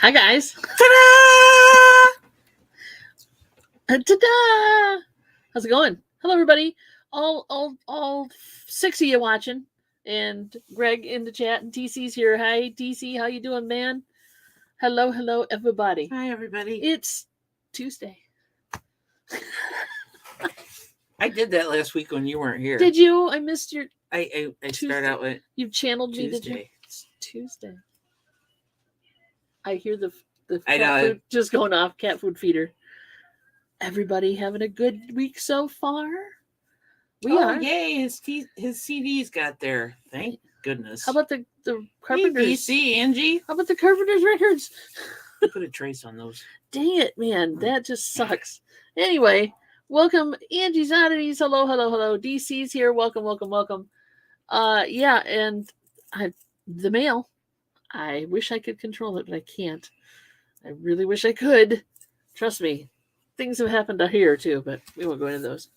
Hi guys. Ta-da! Ta-da! How's it going? Hello everybody. All 6 of you watching. And Greg in the chat and TC's here. Hi TC, how you doing, man? Hello everybody. Hi, everybody. It's Tuesday. I did that last week when you weren't here. Did you? I missed your I started out with You've channeled me, Tuesday. did you? It's Tuesday. I hear the I cat know. food just going off, cat food feeder. Everybody having a good week so far? We are. Yay! His CDs got there. Thank goodness. How about the Hey, Carpenters? BC, Angie? How about the Carpenters records? I put a trace on those. Dang it, man. That just sucks. Anyway, welcome, Angie's Oddities. Hello. DC's here. Welcome. Yeah, and the mail. I wish I could control it, but I can't. I really wish I could. Trust me. Things have happened to here too, but we won't go into those.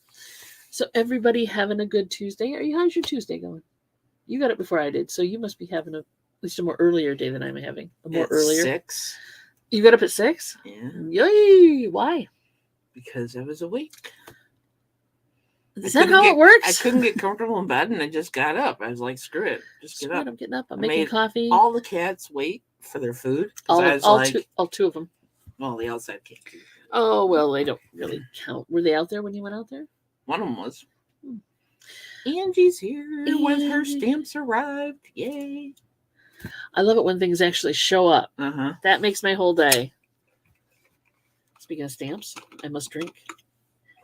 So everybody having a good Tuesday? How's your Tuesday going? You got it before I did, so you must be having at least a more earlier day than I'm having. Earlier. 6. You got up at 6? Yeah. Yay! Why? Because I was awake. Is that how it works? I couldn't get comfortable in bed, and I just got up. I was like, screw it. Just get up. I'm getting up. I'm making coffee. All the cats wait for their food. All two of them. Well, the outside cats. Oh, well, they don't really count. Were they out there when you went out there? One of them was. Angie's here with her stamps arrived. Yay. I love it when things actually show up. Uh-huh. That makes my whole day. Speaking of stamps, I must drink.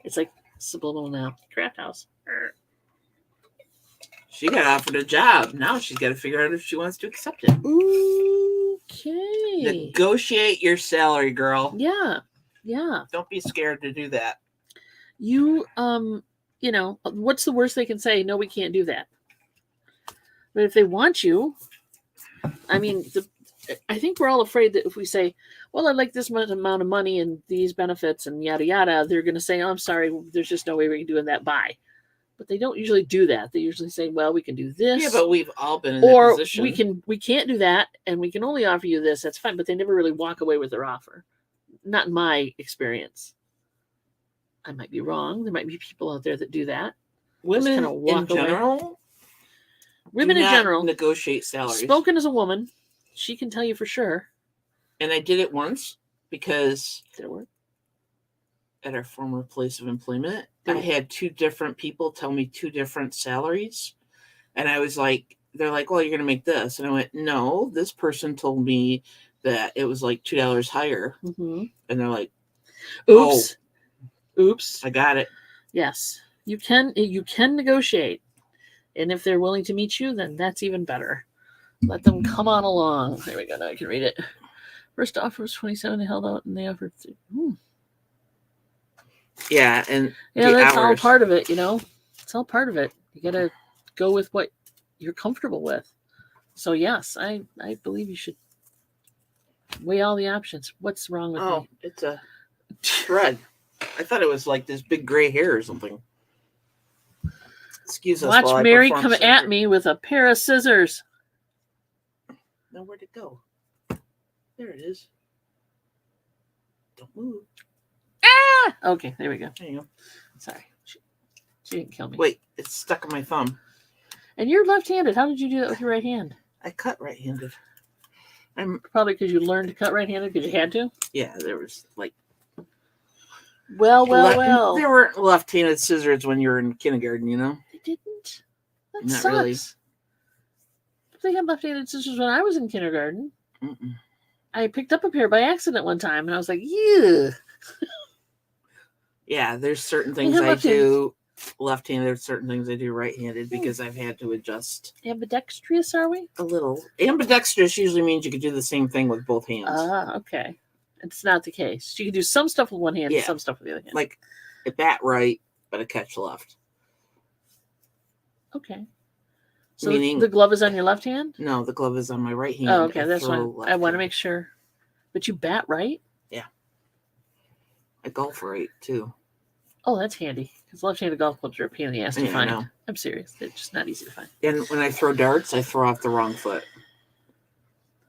It's like subliminal now. Draft house. She got offered a job. Now she's got to figure out if she wants to accept it. Okay. Negotiate your salary, girl. Yeah. Don't be scared to do that. You know, what's the worst they can say? No, we can't do that. But if they want you, I mean, I think we're all afraid that if we say, well, I like this amount of money and these benefits and yada yada, they're going to say, oh, I'm sorry, there's just no way we can do that. Bye. But they don't usually do that. They usually say, well, we can do this. Yeah, but we've all been in that position. We can't do that, and we can only offer you this. That's fine. But they never really walk away with their offer. Not in my experience. I might be wrong. There might be people out there that do that. Women in general. Women in general negotiate salaries. Spoken as a woman, she can tell you for sure. And I did it once because did it work? At our former place of employment, I had 2 different people tell me 2 different salaries, and I was like, "They're like, well, you're going to make this," and I went, "No, this person told me that it was like $2 higher," and they're like, "Oops." I got it. Yes, you can negotiate, and if they're willing to meet you, then that's even better. Let them come on along. There we go. Now I can read it. First offer was 27. They held out, and they offered. Yeah, and that's all part of it. You know, it's all part of it. You got to go with what you're comfortable with. So yes, I believe you should weigh all the options. What's wrong with me? It's a thread. I thought it was like this big gray hair or something. Excuse us. Watch Mary come at me with a pair of scissors. Now where'd it go? There it is. Don't move. Ah! Okay, there we go. There you go. Sorry. She didn't kill me. Wait, it's stuck on my thumb. And you're left-handed. How did you do that with your right hand? I cut right-handed. I'm probably because you learned to cut right-handed because you had to? Yeah, there was like Well. There weren't left-handed scissors when you were in kindergarten, you know? They didn't. That Not sucks. really. They had left-handed scissors when I was in kindergarten. I picked up a pair by accident one time, and I was like, "Yeah." Yeah, there's certain things I do left-handed, there's certain things I do right-handed because I've had to adjust. Ambidextrous, are we? A little. Ambidextrous usually means you could do the same thing with both hands. Okay. It's not the case. You can do some stuff with one hand and some stuff with the other hand. Like I bat right, but I catch left. Okay. So meaning, the glove is on your left hand? No, the glove is on my right hand. Oh, okay. That's why I want to make sure. But you bat right? Yeah. I golf right, too. Oh, that's handy. Because left-handed golf clubs are a pain in the ass to find. I'm serious. They're just not easy to find. And when I throw darts, I throw off the wrong foot.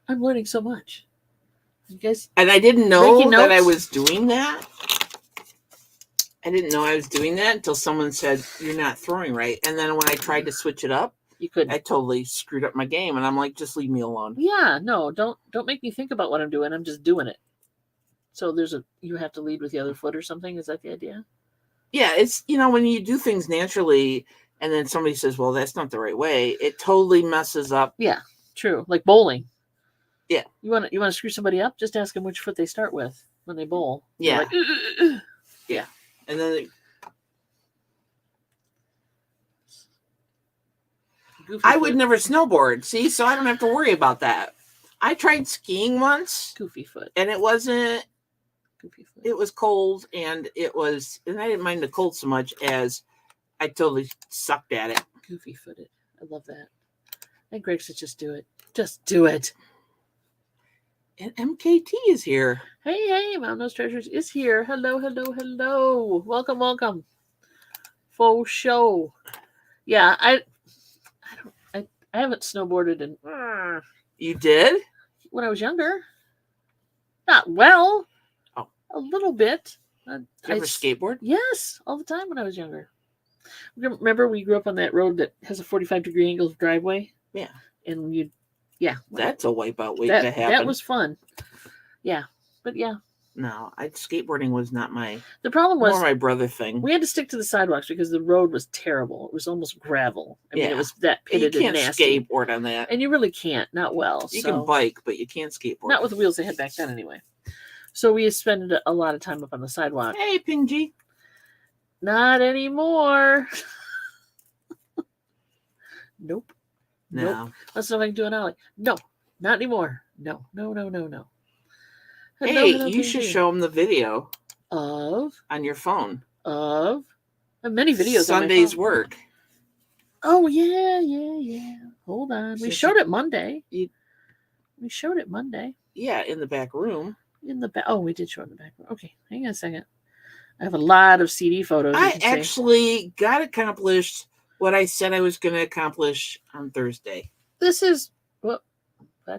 I'm learning so much. You guys, and I didn't know Making that I notes? was doing that. I didn't know I was doing that until someone said, "You're not throwing right." And then when I tried to switch it up, you couldn't. I totally screwed up my game. And I'm like, just leave me alone. Yeah, no, don't make me think about what I'm doing. I'm just doing it. So you have to lead with the other foot or something. Is that the idea? Yeah, it's, when you do things naturally and then somebody says, well, that's not the right way, it totally messes up. Yeah, true. Like bowling. Yeah. You want to screw somebody up? Just ask them which foot they start with when they bowl. Yeah. Like, yeah. And then I would never snowboard, see, so I don't have to worry about that. I tried skiing once. Goofy foot. And it wasn't. Goofy foot. It was cold, and I didn't mind the cold so much as I totally sucked at it. Goofy footed. I love that. And Greg said, just do it. Just do it. And MKT is here. Hey, Mom Knows Treasures is here. Hello. Welcome. Faux show. Yeah, I haven't snowboarded in. You did? When I was younger. Not well. Oh. A little bit. Did you ever skateboard? Yes, all the time when I was younger. Remember we grew up on that road that has a 45-degree angle driveway? Yeah. And that's a wipeout waiting to happen. That was fun. Yeah. But yeah. No, skateboarding was not the problem was more my brother thing. We had to stick to the sidewalks because the road was terrible. It was almost gravel. I mean, it was that pitted and nasty. You can't skateboard on that. And you really can't, not well. You can bike, but you can't skateboard. Not with the wheels they had back then anyway. So we spent a lot of time up on the sidewalk. Hey, Pingy. Not anymore. Nope. No. Let's see if I can do an ollie. No, not anymore. No. Hey, you should show them the video on your phone of many videos. Sunday's work. Oh yeah. Hold on. We showed it Monday. We showed it Monday. Yeah, in the back room. Oh, we did show it in the back room. Okay, hang on a second. I have a lot of CD photos. I actually got accomplished what I said I was going to accomplish on Thursday. That's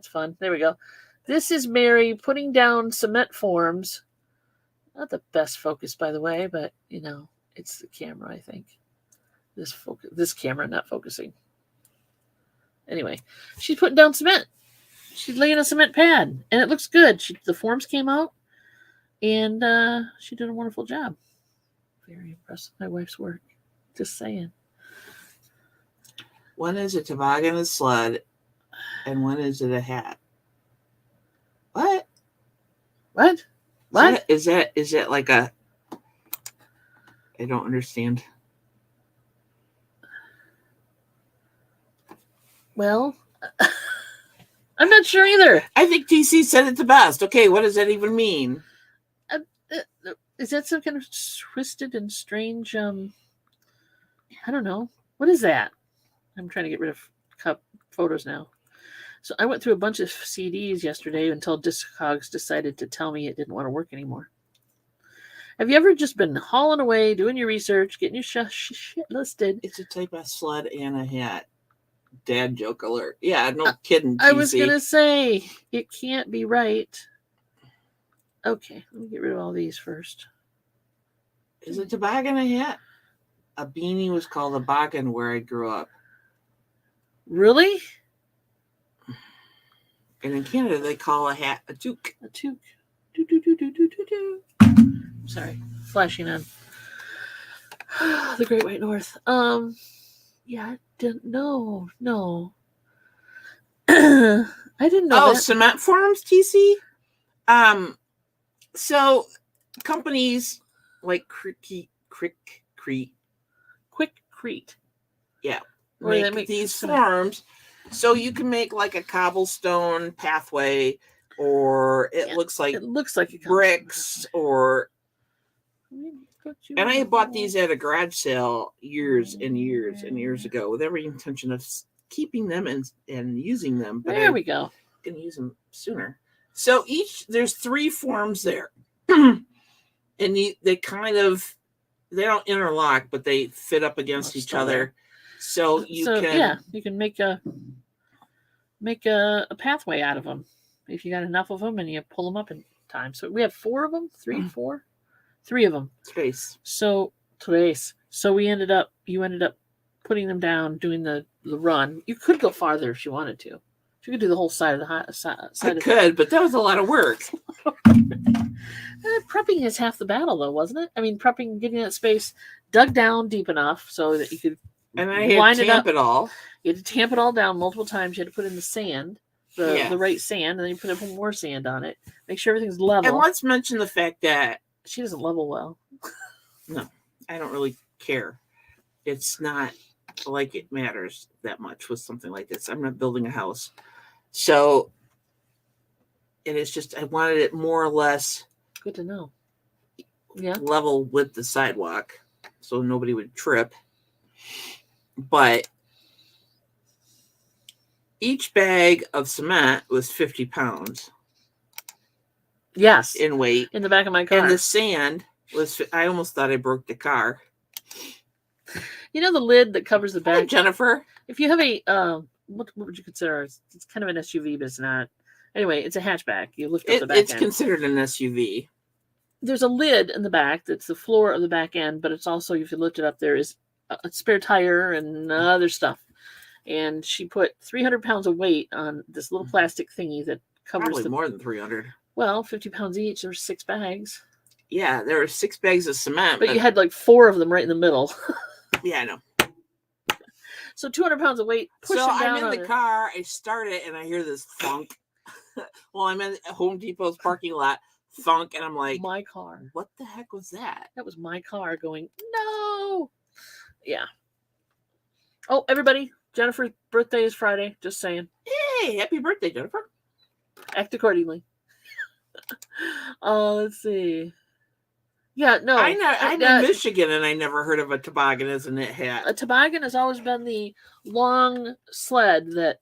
fun. There we go. This is Mary putting down cement forms. Not the best focus, by the way, but it's the camera, I think. This camera not focusing. Anyway, she's putting down cement. She's laying a cement pad, and it looks good. The forms came out, and she did a wonderful job. Very impressed with my wife's work. Just saying. When is a toboggan a sled, and when is it a hat? What? Is that like a? I don't understand. Well, I'm not sure either. I think TC said it the best. Okay, what does that even mean? Is that some kind of twisted and strange? I don't know. What is that? I'm trying to get rid of cup photos now. So I went through a bunch of CDs yesterday until Discogs decided to tell me it didn't want to work anymore. Have you ever just been hauling away, doing your research, getting your shit listed? It's a type of sled and a hat. Dad joke alert. Yeah, no kidding. TC. I was going to say, it can't be right. Okay, let me get rid of all these first. Is a toboggan a hat? A beanie was called a boggin where I grew up. Really? And in Canada, they call a hat a toque. A toque. Sorry, flashing on. The Great White North. Yeah, I didn't know. No. I didn't know that. Cement forms, TC? So companies like Quickcrete. Yeah. Make these forms so you can make like a cobblestone pathway, or it looks like bricks, or and I bought these at a garage sale years and years and years ago with every intention of keeping them and using them. But there we go. Gonna use them sooner. So there's 3 forms there, and they don't interlock, but they fit up against each other. So you can make a pathway out of them. if you got enough of them and you pull them up in time. So we have 4 of them, 3, 4, 3 of them. Trace. So you ended up putting them down, doing the run. You could go farther if you wanted to. You could do the whole side of the side. I could, but that was a lot of work. Prepping is half the battle, though, wasn't it? I mean, prepping, getting that space dug down deep enough so that you could. And I had to tamp it all. You had to tamp it all down multiple times. You had to put in the sand, the right sand, and then you put up more sand on it. Make sure everything's level. And let's mention the fact that she doesn't level well. No, I don't really care. It's not like it matters that much with something like this. I'm not building a house. So, and it's just, I wanted it more or less good to know. Yeah. Level with the sidewalk so nobody would trip. But each bag of cement was 50 pounds. Yes. In weight. In the back of my car. And the sand was, I almost thought I broke the car. You know the lid that covers the back? Hi, Jennifer. If you have a, what would you consider? It's kind of an SUV, but it's not. Anyway, it's a hatchback. You lift up the back end. It's considered an SUV. There's a lid in the back that's the floor of the back end, but it's also, if you lift it up, there is a spare tire and other stuff. And she put 300 pounds of weight on this little plastic thingy that covers probably more than 300. Well, 50 pounds each. There were 6 bags. Yeah, there were 6 bags of cement. But you had like 4 of them right in the middle. Yeah, I know. So 200 pounds of weight. So I'm in the car. I start it and I hear this thunk. Well, I'm in Home Depot's parking lot. Thunk, and I'm like, my car. What the heck was that? That was my car going, no. Yeah. Oh, everybody. Jennifer's birthday is Friday. Just saying. Hey, happy birthday, Jennifer. Act accordingly. Let's see. Yeah, no. I'm in Michigan, and I never heard of a toboggan as a knit hat. A toboggan has always been the long sled that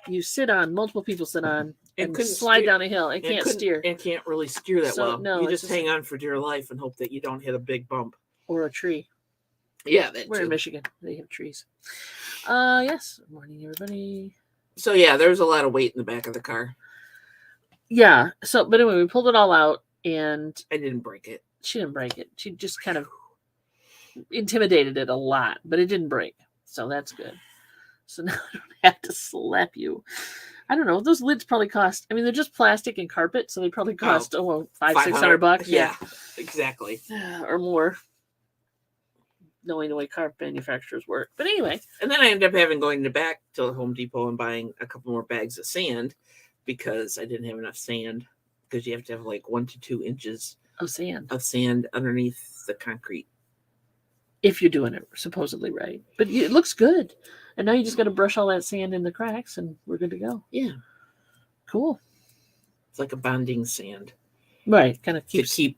you sit on, multiple people sit on, and slide down a hill. It can't steer. It can't really steer that well. No, you just hang on for dear life and hope that you don't hit a big bump. Or a tree. Yeah, we're in Michigan. They have trees. Yes. Good morning, everybody. So, yeah, there's a lot of weight in the back of the car. Yeah. So, but anyway, we pulled it all out, and I didn't break it. She didn't break it. She just kind of intimidated it a lot, but it didn't break. So that's good. So now I don't have to slap you. I don't know. Those lids probably cost, I mean, they're just plastic and carpet, so they probably cost, $500-$600. Yeah, exactly. Or more. Knowing the way carpet manufacturers work. But anyway. And then I ended up going back to Home Depot and buying a couple more bags of sand because I didn't have enough sand, because you have to have like 1 to 2 inches of sand underneath the concrete. If you're doing it supposedly right. But it looks good. And now you just got to brush all that sand in the cracks and we're good to go. Yeah. Cool. It's like a bonding sand. Right. Kind of keeps keep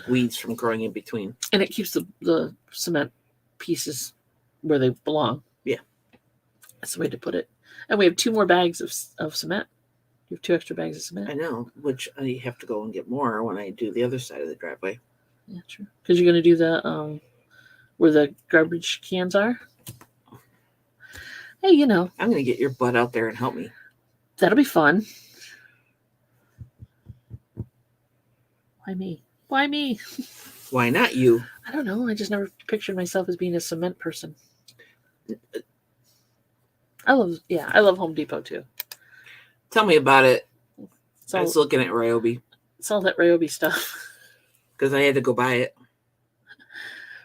weeds from growing in between. And it keeps the cement pieces where they belong. Yeah. That's the way to put it. And we have 2 more bags of cement. You have 2 extra bags of cement. I know, which I have to go and get more when I do the other side of the driveway. Yeah, true. Because you're going to do the where the garbage cans are. Hey, you know. I'm going to get your butt out there and help me. That'll be fun. Why me? Why me? Why not you? I don't know. I just never pictured myself as being a cement person. I love Home Depot too. Tell me about it. I was looking at Ryobi. It's all that Ryobi stuff. Because I had to go buy it.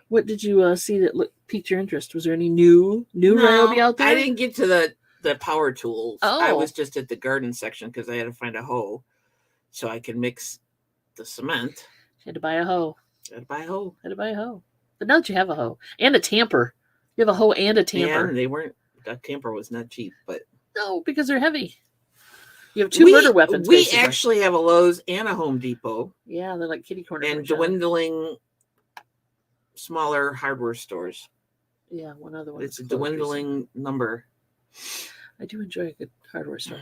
What did you see that piqued your interest? Was there any new Ryobi out there? I didn't get to the power tools. Oh. I was just at the garden section because I had to find a hoe so I could mix the cement. You had to buy a hoe. Had to buy a hoe. But now that you have a hoe and a tamper, you have a hoe and a tamper. And they weren't. That tamper was not cheap, but no, because they're heavy. You have 2 murder weapons. We actually have a Lowe's and a Home Depot. Yeah, they're like kitty corner. And dwindling smaller hardware stores. Yeah, one other one. It's a dwindling number. I do enjoy a good hardware store.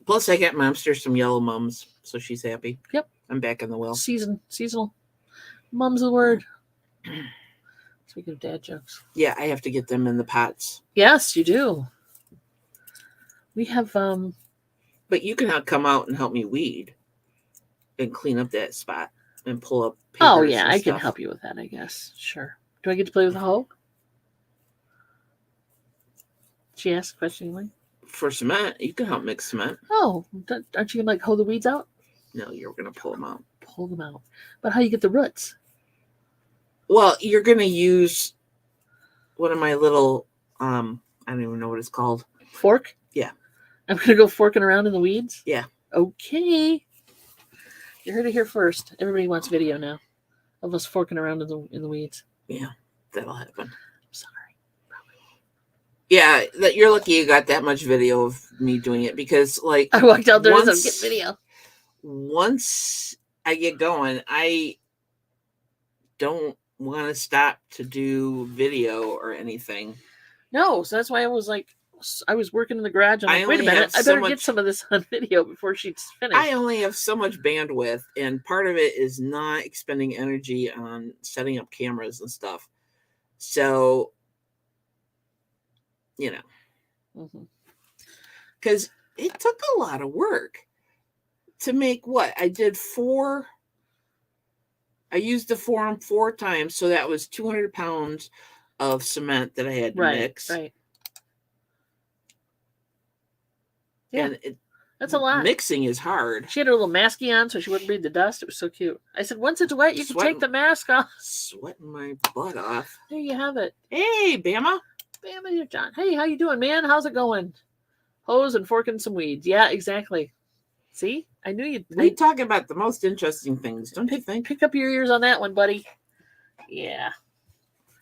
Plus, I got MoMster some yellow mums, so she's happy. Yep. I'm back in the well. Seasonal. Mum's the word. Speaking of dad jokes. Yeah, I have to get them in the pots. Yes, you do. We have But But you can come out and help me weed and clean up that spot and pull up papers. Oh, yeah, and I stuff. can help you with that, I guess. Sure. Do I get to play with a hoe? She asked questioningly. For cement, you can help mix cement. Oh, aren't you going to hoe the weeds out? No, you're going to pull them out. Pull them out. But how do you get the roots? Well, you're going to use one of my little, I don't even know what it's called. Fork? Yeah. I'm going to go forking around in the weeds? Yeah. Okay. You heard it here first. Everybody wants video now of us forking around in the weeds. Yeah, that'll happen. Sorry. Yeah, that you're lucky you got that much video of me doing it, because like I walked out there and said, get video. Once I get going, I don't want to stop to do video or anything. No, so that's why I was like, I was working in the garage. I'm like, wait a minute, I better get some of this on video before she's finished. I only have so much bandwidth, and part of it is not expending energy on setting up cameras and stuff. So, you know, because it took a lot of work to make what I did I used the form 4 times, so that was 200 pounds of cement that I had to mix. Right. Yeah, and that's a lot. Mixing is hard. She had her little masky on so she wouldn't breathe the dust. It was so cute. I said, once it's wet, you can take the mask off. Sweating my butt off. There you have it. Hey, Bama. Bama, you're John. Hey, how you doing, man? How's it going? Hose and forking some weeds. Yeah, exactly. See? I knew you'd... We talk about the most interesting things, don't you think? Pick up your ears on that one, buddy. Yeah.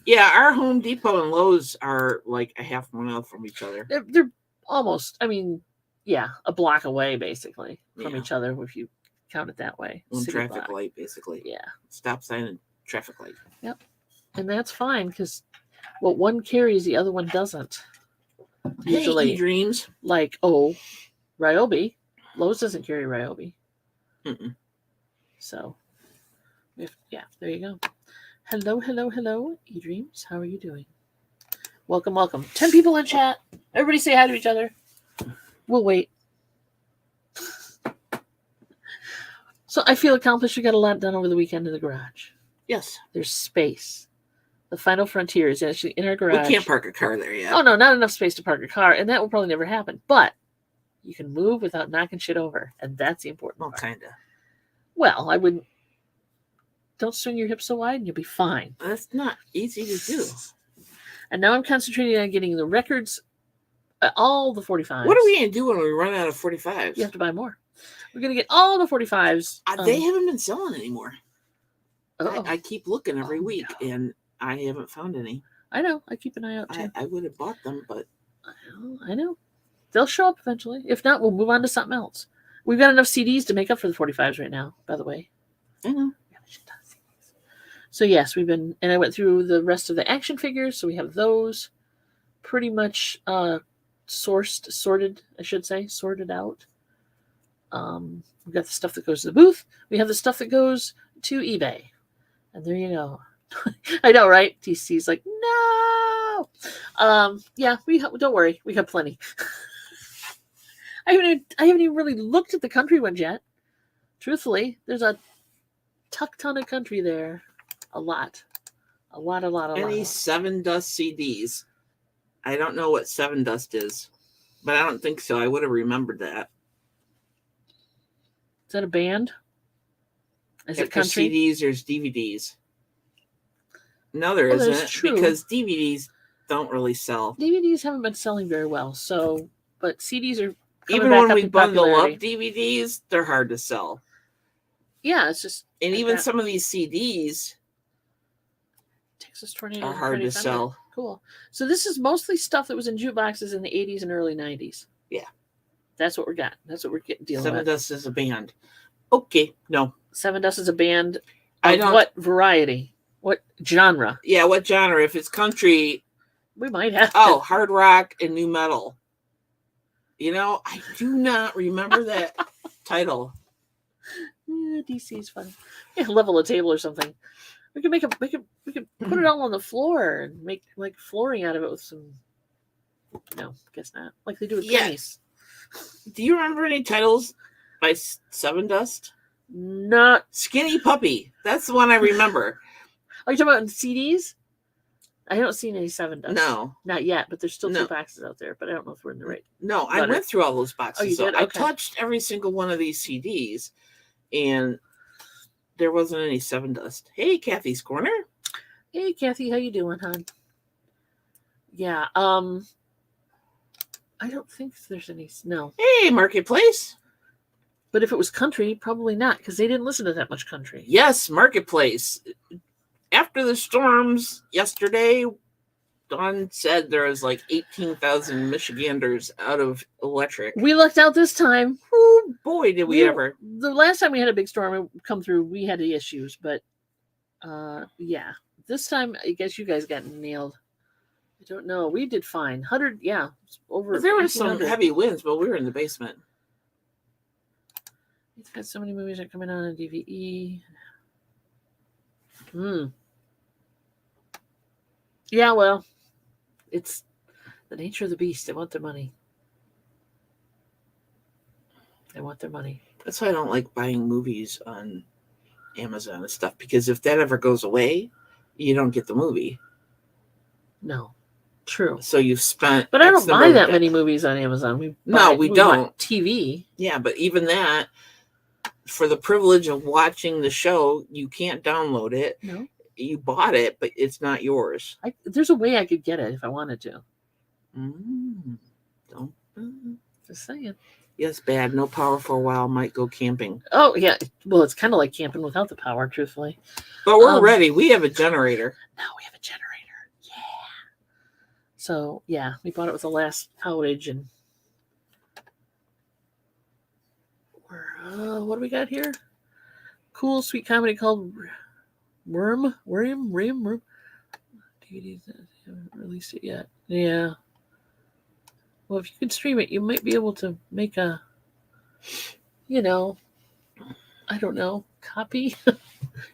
Yeah, our Home Depot and Lowe's are like a half mile from each other. They're almost, I mean... Yeah, a block away, basically, from each other, if you count it that way. One traffic light, basically. Yeah. Stop sign and traffic light. Yep. And that's fine, because what one carries, the other one doesn't. Usually. Hey, dreams. Like, Ryobi. Lowe's doesn't carry Ryobi. So, there you go. Hello, E-Dreams. How are you doing? Welcome. 10 people in chat. Everybody say hi to each other. We'll wait. So I feel accomplished. We got a lot done over the weekend in the garage. Yes. There's space. The final frontier is actually in our garage. We can't park a car there yet. Oh, no, not enough space to park a car. And that will probably never happen. But you can move without knocking shit over. And that's the important part. Kind of. Well, I wouldn't. Don't swing your hips so wide and you'll be fine. That's not easy to do. And now I'm concentrating on getting the records, all the 45s. What are we going to do when we run out of 45s? You have to buy more. We're going to get all the 45s. They haven't been selling anymore. Uh-oh. I keep looking every week, and I haven't found any. I know. I keep an eye out, too. I would have bought them, but... I know. They'll show up eventually. If not, we'll move on to something else. We've got enough CDs to make up for the 45s right now, by the way. I know. So, yes, and I went through the rest of the action figures, so we have those pretty much sorted out. We've got the stuff that goes to the booth. We have the stuff that goes to eBay. And there you go. I know, right? TC's like, no. Yeah, don't worry. We have plenty. I haven't even really looked at the country ones yet. Truthfully, there's a ton of country there. A lot. Any Seven Dust CDs? I don't know what Seven Dust is, but I don't think so. I would have remembered that. Is that a band? Is it country? CDs, there's DVDs. No, there isn't, because DVDs don't really sell. DVDs haven't been selling very well, but CDs are even when we bundle up DVDs, they're hard to sell. Yeah, it's just, and even some of these CDs, Texas Tornado, are hard to sell. Cool. So this is mostly stuff that was in jukeboxes in the 80s and early 90s. Yeah, that's what we're got. That's what we're dealing with. Seven Dust is a band. Okay, no. Seven Dust is a band. What variety? What genre? Yeah, what genre? If it's country, we might have. Hard rock and new metal. I do not remember that title. DC's funny. Yeah, level a table or something. We could we could put it all on the floor and make like flooring out of it with some. No, guess not. Like they do with pennies. Do you remember any titles by Seven Dust? Not. Skinny Puppy. That's the one I remember. Are you talking about in CDs? I haven't seen any Seven Dust. No. Not yet, but there's still No. 2 boxes out there, but I don't know if we're in the right. No, I went through all those boxes. Oh, you did? I Okay. touched every single one of these CDs, and there wasn't any Seven Dust. Hey, Kathy's Corner. Hey, Kathy, how you doing, hon? Yeah, I don't think there's any. No. Hey, Marketplace. But if it was country, probably not, because they didn't listen to that much country. Yes, Marketplace. After the storms yesterday, Dawn said there was like 18,000 Michiganders out of electric. We lucked out this time. Oh, boy, did we ever. The last time we had a big storm come through, we had the issues, but yeah. This time, I guess you guys got nailed. I don't know. We did fine. 100, yeah. Over. There were some heavy winds, but we were in the basement. We've got so many movies that are coming on DVE. Yeah, well, it's the nature of the beast. They want their money. They want their money. That's why I don't like buying movies on Amazon and stuff, because if that ever goes away, you don't get the movie. No, true. So you've spent. But I don't buy that many movies on Amazon. We don't. TV. Yeah, but even that, for the privilege of watching the show, you can't download it. No. You bought it, but it's not yours. There's a way I could get it if I wanted to. Don't. Just saying. Yes, bad. No power for a while. Might go camping. Oh, yeah. Well, it's kind of like camping without the power, truthfully. But we're ready. We have a generator. Now we have a generator. Yeah. So, yeah, we bought it with the last outage. And what do we got here? Cool, sweet comedy called Worm. DVDs haven't released it yet. Yeah. Well, if you could stream it, you might be able to make a, I don't know, copy.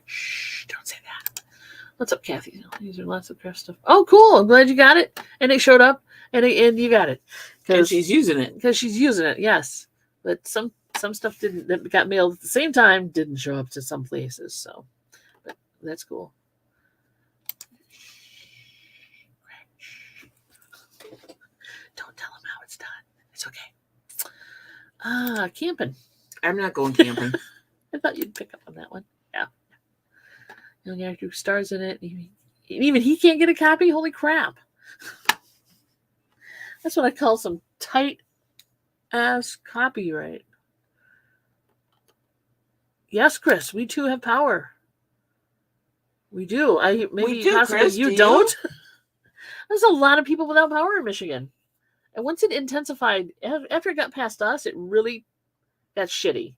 Shh, don't say that. What's up, Kathy? These are lots of craft stuff. Oh, cool. I'm glad you got it. And it showed up, and you got it. And she's using it. Because she's using it, yes. But some stuff that got mailed at the same time didn't show up to some places. So, but that's cool. Don't tell him how it's done. It's okay. Camping. I'm not going camping. I thought you'd pick up on that one. Yeah. Young actor who stars in it. Even he can't get a copy? Holy crap. That's what I call some tight-ass copyright. Yes, Chris, we too have power. We do. Chris, you don't? There's a lot of people without power in Michigan. And once it intensified, after it got past us, it really got shitty.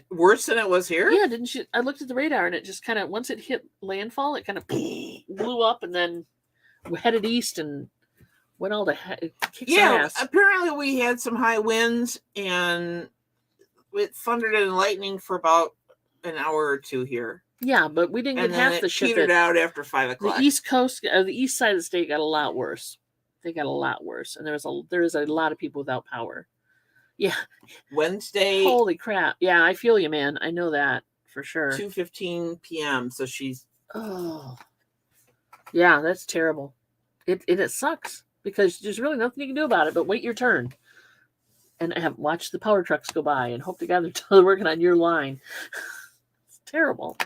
Worse than it was here? Yeah, didn't you? I looked at the radar, and it just kind of, once it hit landfall, it kind of blew up, and then headed east and went all to kick some ass. Apparently we had some high winds, and it thundered and lightning for about an hour or two here. Yeah, but we didn't get half the shit. Petered out after 5 o'clock. The East Coast, the east side of the state got a lot worse. They got a lot worse, and there is a lot of people without power. Yeah. Wednesday. Holy crap! Yeah, I feel you, man. I know that for sure. 2:15 p.m. So she's. Oh. Yeah, that's terrible. It sucks because there's really nothing you can do about it but wait your turn, and watch the power trucks go by and hope to God they're working on your line. It's terrible.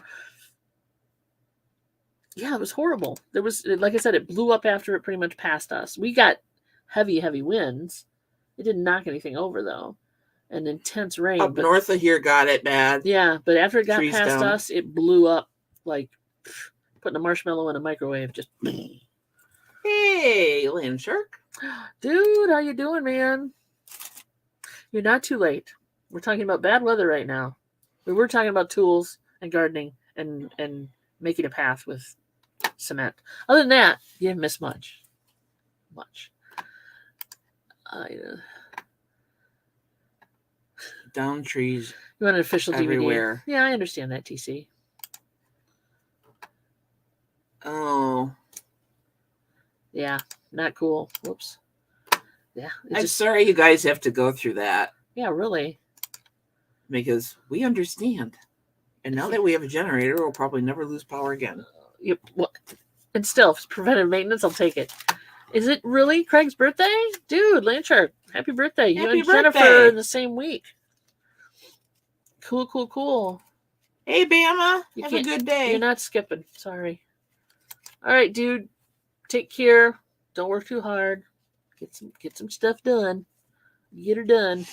Yeah, it was horrible. There was, like I said, it blew up after it pretty much passed us. We got heavy winds. It didn't knock anything over, though. And intense rain. Up north of here got it bad. Yeah, but after it got past us, it blew up like putting a marshmallow in a microwave. Just. Hey, Land Shark. Dude, how you doing, man? You're not too late. We're talking about bad weather right now. We were talking about tools and gardening and making a path with cement. Other than that, you didn't miss much. Down trees. You want an official everywhere. DVD? Yeah, I understand that, TC. Oh. Yeah, not cool. Whoops. Yeah. I'm sorry you guys have to go through that. Yeah, really. Because we understand. And now that we have a generator, we'll probably never lose power again. Yep. Well, and still, if it's preventive maintenance, I'll take it. Is it really Craig's birthday? Dude, Landshark, happy birthday. You and Jennifer in the same week. Cool, cool, cool. Hey, Bama. Have a good day. You're not skipping. Sorry. All right, dude. Take care. Don't work too hard. Get some stuff done. Get her done.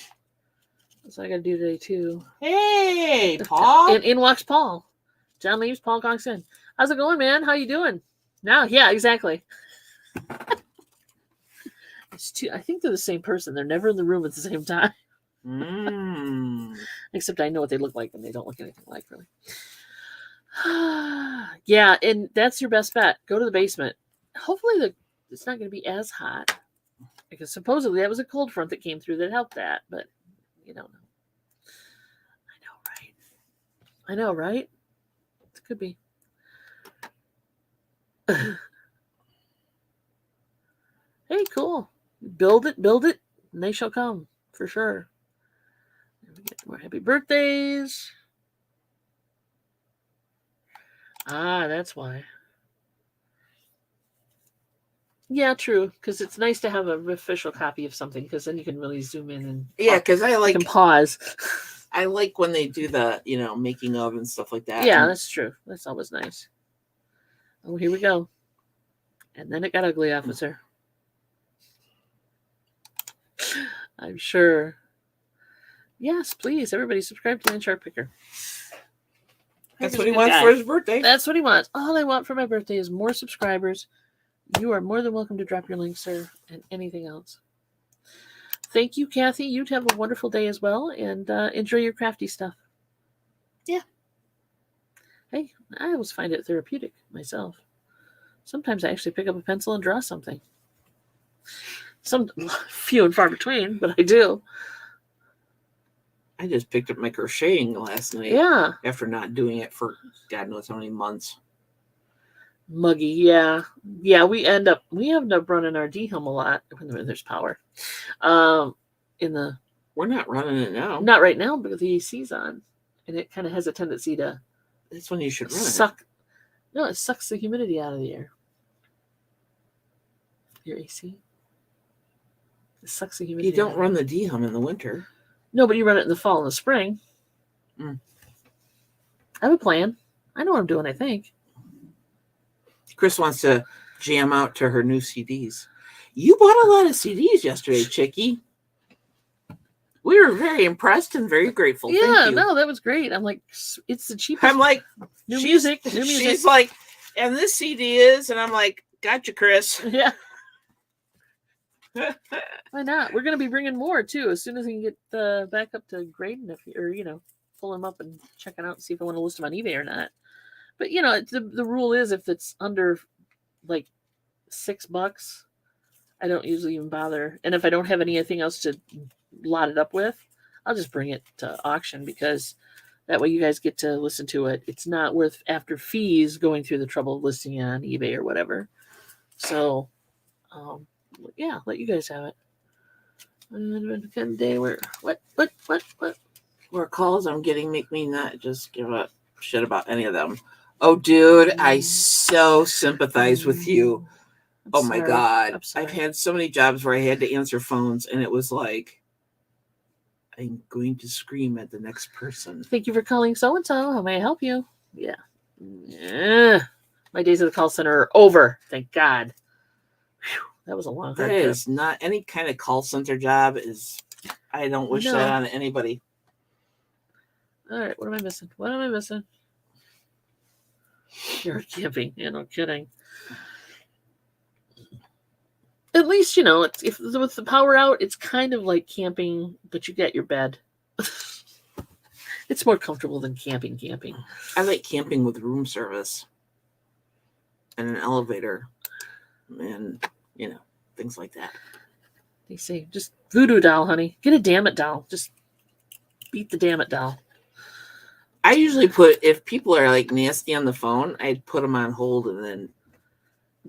That's what I got to do today, too. Hey, Paul. And in walks Paul. John leaves, Paul conks in. How's it going, man? How you doing? Now, yeah, exactly. It's two. I think they're the same person. They're never in the room at the same time. Except I know what they look like, and they don't look anything like, really. Yeah, and that's your best bet. Go to the basement. Hopefully it's not going to be as hot. Because supposedly that was a cold front that came through that helped that, but you don't know. I know, right? It could be. Hey, cool. Build it, and they shall come, for sure. We get more happy birthdays. That's why. Yeah, true. Because it's nice to have an official copy of something, because then you can really zoom in and because I can pause. I like when they do the making of and stuff like that. Yeah, that's true. That's always nice. Oh, here we go. And then it got ugly, officer. I'm sure. Yes, please, everybody subscribe to Landshark Picker. That's what he wants for his birthday. That's what he wants. All I want for my birthday is more subscribers. You are more than welcome to drop your link, sir, and anything else. Thank you, Kathy. You have a wonderful day as well, and enjoy your crafty stuff. Yeah. Hey, I always find it therapeutic myself. Sometimes I actually pick up a pencil and draw something. Some few and far between, but I do. I just picked up my crocheting last night. Yeah. After not doing it for God knows how many months. Muggy, yeah. Yeah, we end up running our D-Helm a lot when there's power. We're not running it now. Not right now, because the AC's on. And it kind of has a tendency to that's when you should run suck. No, it sucks the humidity out of the air. Your AC. It sucks the humidity. You don't run the D-Helm in the winter. No, but you run it in the fall and the spring. I have a plan. I know what I'm doing, I think. Chris wants to jam out to her new CDs. You bought a lot of CDs yesterday, Chickie. We were very impressed and very grateful. Yeah, thank you. No, that was great. I'm like, it's the cheapest. I'm like, new music. She's like, and this CD is, and I'm like, gotcha, Chris. Yeah. Why not? We're going to be bringing more, too, as soon as we can get back up to grading, pull them up and check it out and see if I want to list them on eBay or not. But, the rule is if it's under, like, $6, I don't usually even bother. And if I don't have anything else to lot it up with, I'll just bring it to auction, because that way you guys get to listen to it. It's not worth, after fees, going through the trouble of listing it on eBay or whatever. So, yeah, let you guys have it. Day where what More calls I'm getting make me not just give a shit about any of them. Oh, dude, I so sympathize with you. Oh my God. I've had so many jobs where I had to answer phones, and it was like, I'm going to scream at the next person. Thank you for calling so-and-so. How may I help you? Yeah. My days at the call center are over. Thank God. Whew, that was a long hard trip. Is not any kind of call center job I don't wish that on anybody. All right. What am I missing? You're camping. Yeah, no kidding. At least, if with the power out, it's kind of like camping, but you get your bed. It's more comfortable than camping. I like camping with room service and an elevator and, things like that. They say, just voodoo doll, honey. Get a damn it doll. Just beat the damn it doll. I usually if people are like nasty on the phone, I'd put them on hold and then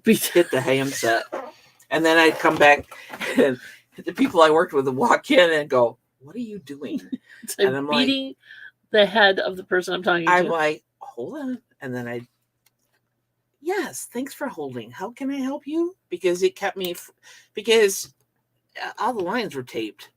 hit the ham set. And then I'd come back and the people I worked with would walk in and go, "What are you doing?" It's like And I'm beating the head of the person I'm talking I'm to. like, "Hold on," and then yes, thanks for holding. How can I help you? Because it kept me, because all the lines were taped.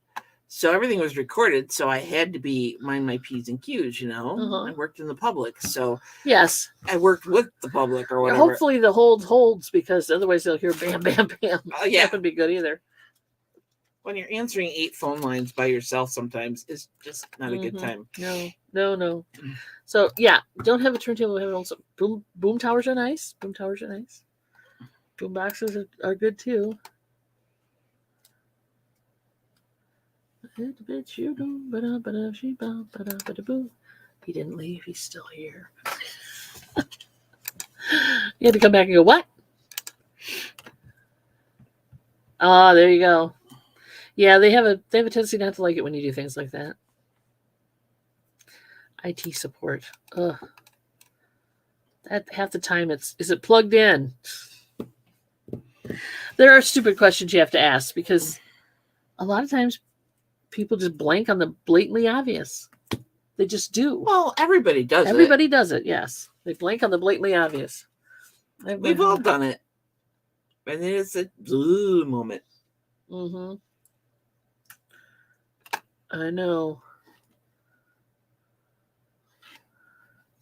So everything was recorded. So I had to mind my P's and Q's, you know. Uh-huh. I worked in the public. So Yes. I worked with the public or whatever. Hopefully the hold holds, because otherwise they'll hear bam, bam, bam. Yeah. That wouldn't be good either. When you're answering 8 phone lines by yourself sometimes, it's just not a good time. No. So yeah, don't have a turntable. Have it also. Boom towers are nice. Boom boxes are good too. He didn't leave. He's still here. You had to come back and go, what? Ah, there you go. Yeah, they have a tendency not to like it when you do things like that. IT support. Ugh. That half the time is it plugged in? There are stupid questions you have to ask, because a lot of times people just blank on the blatantly obvious. They just do. Well, everybody does Everybody does it, yes. They blank on the blatantly obvious. We've all done it. And then it's a blue moment. Mm-hmm. I know.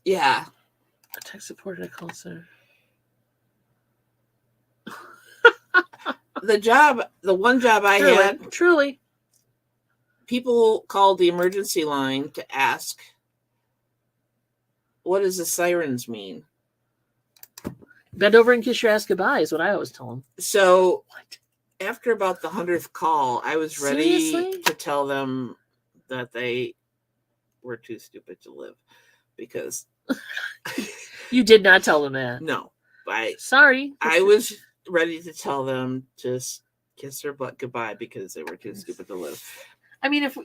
Yeah. A tech support at a call center. The one job I had, truly, people called the emergency line to ask, what does the sirens mean? Bend over and kiss your ass goodbye is what I always tell them. So after about the 100th call, I was ready Seriously? to tell them that they were too stupid to live, because you did not tell them that. No. Sorry. I was ready to tell them to kiss their butt goodbye because they were too stupid to live. I mean, if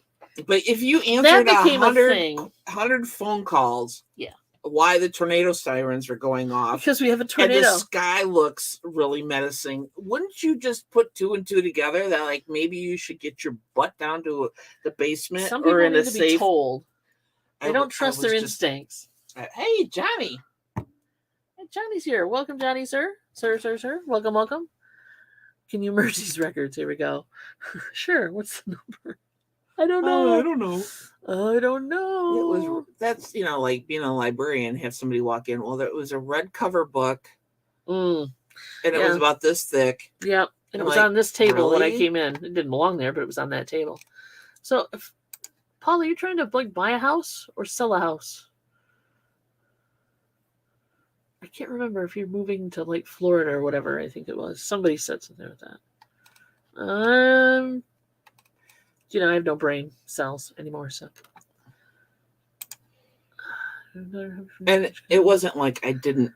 you answered that became 100 phone calls, yeah, why the tornado sirens are going off, because we have a tornado, and the sky looks really menacing, wouldn't you just put 2 and 2 together that like maybe you should get your butt down to the basement? Some people or in need a to safe? Be told. They don't trust their instincts. Hey, Johnny. Hey, Johnny's here. Welcome, Johnny, sir. Sir. Welcome. Can you merge these records? Here we go. Sure. What's the number? I don't know. I don't know. That's, like being a librarian, have somebody walk in. Well, there was a red cover book. And it was about this thick. Yep. And it was on this table when I came in. It didn't belong there, but it was on that table. So, Paul, are you trying to buy a house or sell a house? I can't remember if you're moving to Florida or whatever. I think it was. Somebody said something with that. I have no brain cells anymore, so. And it wasn't like I didn't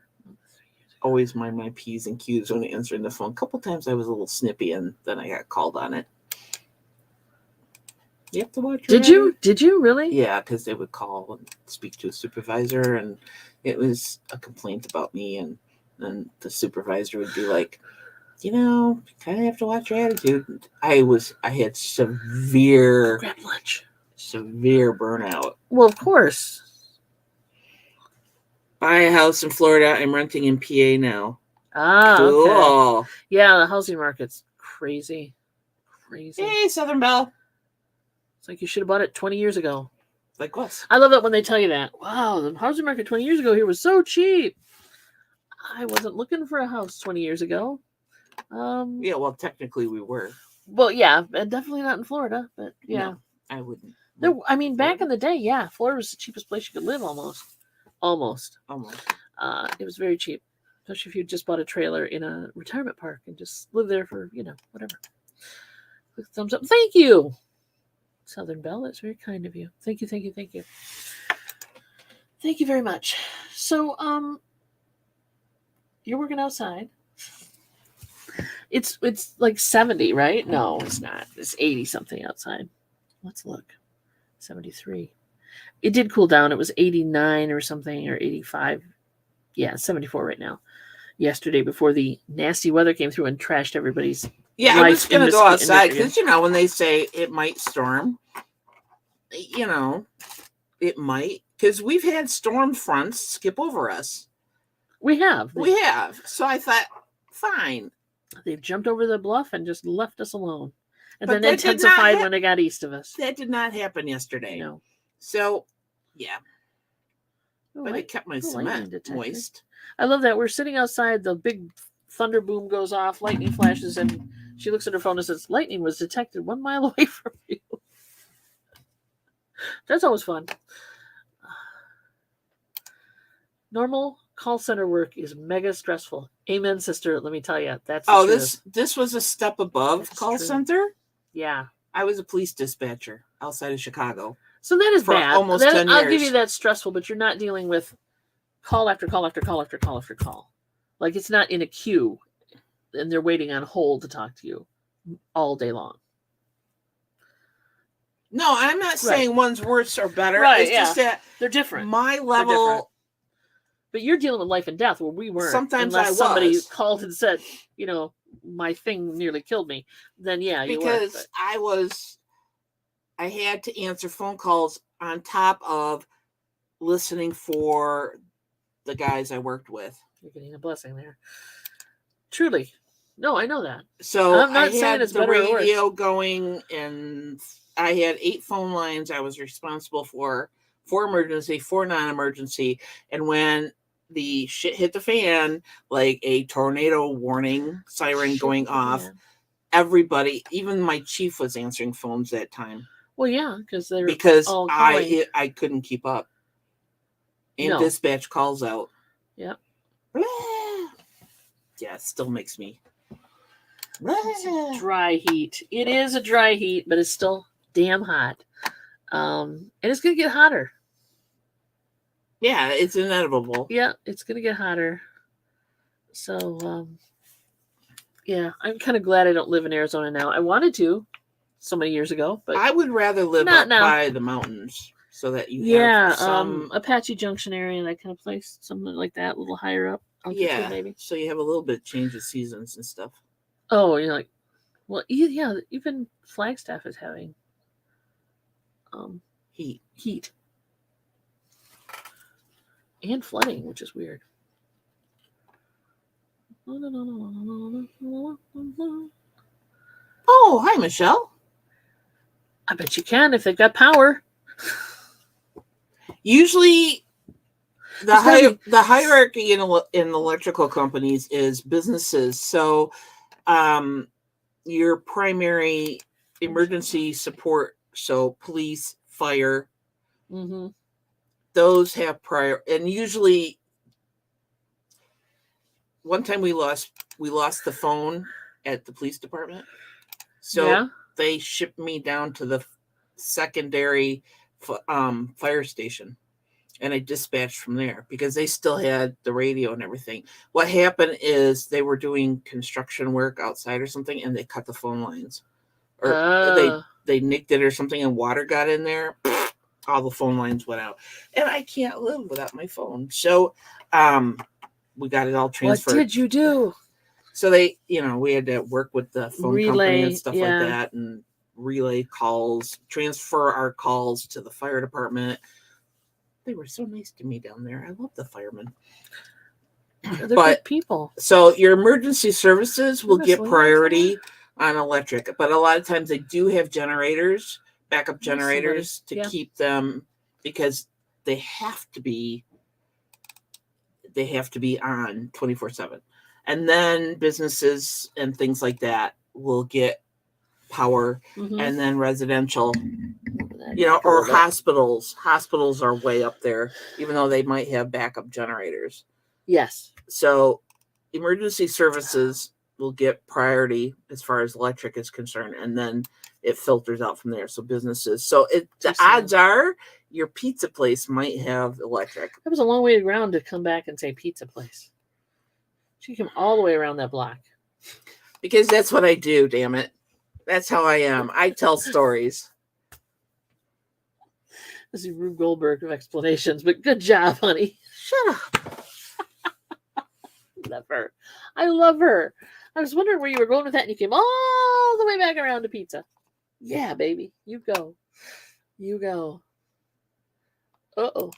always mind my P's and Q's when answering the phone. A couple times I was a little snippy, and then I got called on it. You have to watch. Did you really? Yeah, because they would call and speak to a supervisor, and it was a complaint about me, and then the supervisor would be like, you kind of have to watch your attitude. I had severe burnout. Well, of course. Buy a house in Florida. I'm renting in PA now. Cool. Okay. Yeah, the housing market's crazy. Hey, Southern Belle. It's like you should have bought it 20 years ago. Like what? I love it when they tell you that. Wow, the housing market 20 years ago here was so cheap. I wasn't looking for a house 20 years ago. Yeah, well, technically we were. Well, yeah, definitely not in Florida, but yeah. No, I wouldn't. Back in the day, yeah, Florida was the cheapest place you could live almost. It was very cheap, especially if you just bought a trailer in a retirement park and just live there for, whatever. Quick thumbs up. Thank you, Southern Belle. That's very kind of you. Thank you. Thank you very much. So, you're working outside. It's like 70, right? No, it's not. It's 80 something outside. Let's look. 73. It did cool down. It was 89 or something, or 85. Yeah, 74 right now. yesterday before the nasty weather came through and trashed everybody's. Yeah, life I'm just going in to go Michigan- in outside Michigan. because, when they say it might storm, it might. Because we've had storm fronts skip over us. We have. We have. So I thought, fine. They've jumped over the bluff and just left us alone. And But then that did not intensified when they got east of us. That did not happen yesterday. No. So, yeah. Oh, But it kept my cement moist. I love that. We're sitting outside. The big thunder boom goes off. Lightning flashes. And she looks at her phone and says, lightning was detected 1 mile away from you. That's always fun. Normal call center work is mega stressful. Amen, sister. Let me tell you. That's the truth. This was a step above call center? Yeah. I was a police dispatcher outside of Chicago. So that is bad. Almost 10 years. I'll give you that stressful, but you're not dealing with call after call after call after call after call. Like it's not in a queue and they're waiting on hold to talk to you all day long. No, I'm not saying one's worse or better. Right, it's just that they're different. My level. But you're dealing with life and death where we weren't. Sometimes unless somebody called and said, my thing nearly killed me. Then you were. Because I had to answer phone calls on top of listening for the guys I worked with. You're getting a blessing there. Truly. No, I know that. So I'm not saying it's better or worse. Radio going, and I had 8 phone lines I was responsible for emergency, 4 non-emergency. And when the shit hit the fan, like a tornado warning siren going off, everybody, even my chief was answering phones that time. Well, yeah, because I couldn't keep up. And dispatch calls out. Yep. Yeah, it still makes me. It's dry heat. It is a dry heat, but it's still damn hot. And it's going to get hotter. Yeah, it's inevitable. Yeah, it's going to get hotter. So, yeah, I'm kind of glad I don't live in Arizona now. I wanted to so many years ago, but I would rather live up by the mountains so that you have some Apache Junction area, that kind of place, something like that, a little higher up. Yeah, maybe. So you have a little bit of change of seasons and stuff. Oh, you're like, well, yeah, even Flagstaff is having heat. And flooding, which is weird. Oh, hi, Michelle. I bet you can if they've got power. Usually, the hierarchy in electrical companies is businesses. So, your primary emergency support, so police, fire, those have prior, and usually one time we lost the phone at the police department. So they shipped me down to the secondary fire station, and I dispatched from there because they still had the radio and everything. What happened is they were doing construction work outside or something, and they cut the phone lines, or they nicked it or something, and water got in there. All the phone lines went out, and I can't live without my phone. So, we got it all transferred. What did you do? So they, we had to work with the phone company and stuff like that, and relay calls, transfer our calls to the fire department. They were so nice to me down there. I love the firemen. They're good people. So your emergency services will get priority on electric, but a lot of times they do have generators, backup generators to keep them, because they have to be on 24/7. And then businesses and things like that will get power, and then residential, or hospitals. Hospitals are way up there, even though they might have backup generators. Yes. So emergency services will get priority as far as electric is concerned, and then it filters out from there. So businesses. So the odds are your pizza place might have electric. That was a long way around to come back and say pizza place. She came all the way around that block. Because that's what I do, damn it. That's how I am. I tell stories. This is Rube Goldberg of explanations, but good job, honey. Shut up. love her. I love her. I was wondering where you were going with that, and you came all the way back around to pizza. Yeah, baby. You go. You go. Uh-oh.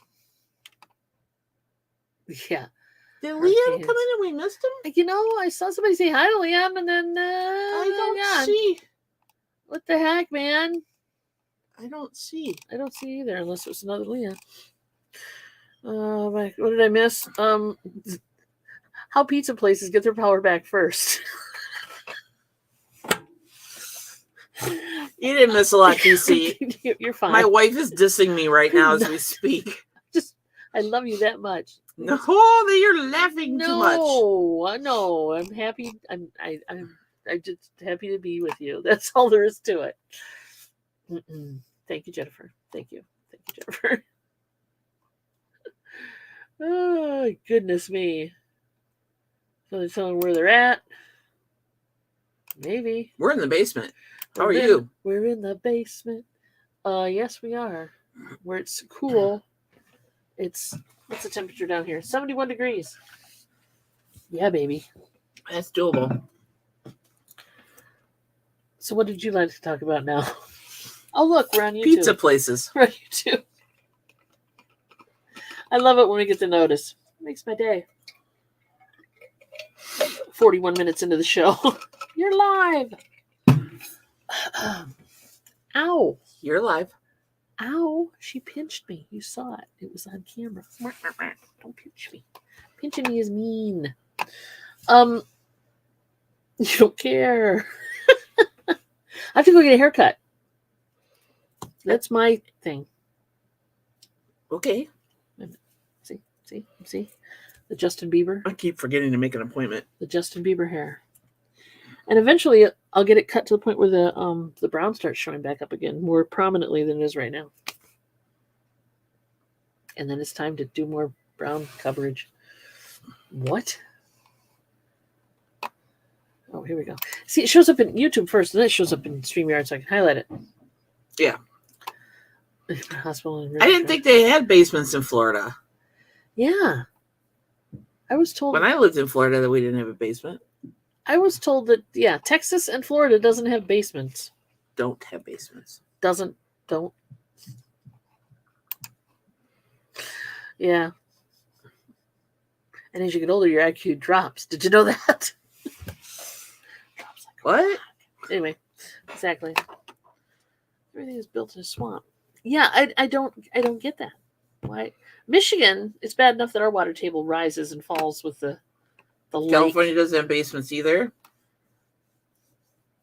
Yeah. Did Liam come in and we missed him? You know, I saw somebody say hi to Liam, and then I don't see. What the heck, man? I don't see. I don't see either, unless it was another Liam. What did I miss? How pizza places get their power back first. You didn't miss a lot, DC. You're fine. My wife is dissing me right now as we speak. I love you that much. No, that you're laughing too much. No, I'm happy. I'm just happy to be with you. That's all there is to it. Thank you, Jennifer. Thank you, Jennifer. Oh, goodness me. So they're telling where they're at. Maybe. We're in the basement. How are you? We're in the basement. Yes, we are. Where it's cool. What's the temperature down here? 71 degrees. Yeah, baby. That's doable. So what did you like to talk about now? Oh, look, we're on YouTube. Pizza places. We're on YouTube. I love it when we get the notice. It makes my day. 41 minutes into the show. You're live. Ow. You're live. Ow. She pinched me. You saw it. It was on camera. Don't pinch me. Pinching me is mean. You don't care. I have to go get a haircut. That's my thing. Okay. See? The Justin Bieber. I keep forgetting to make an appointment. The Justin Bieber hair. And eventually I'll get it cut to the point where the brown starts showing back up again more prominently than it is right now. And then it's time to do more brown coverage. What? Oh, here we go. See, it shows up in YouTube first, and then it shows up in StreamYard, so I can highlight it. Yeah. Hospital. I didn't think they had basements in Florida. Yeah. I was told when I lived in Florida that we didn't have a basement. I was told that, yeah, Texas and Florida doesn't have basements. Don't have basements. Don't. Yeah. And as you get older, your IQ drops. Did you know that? Drops like what? Anyway, exactly. Everything is built in a swamp. Yeah, I don't get that. Why? Michigan, it's bad enough that our water table rises and falls with the lake. California doesn't have basements either.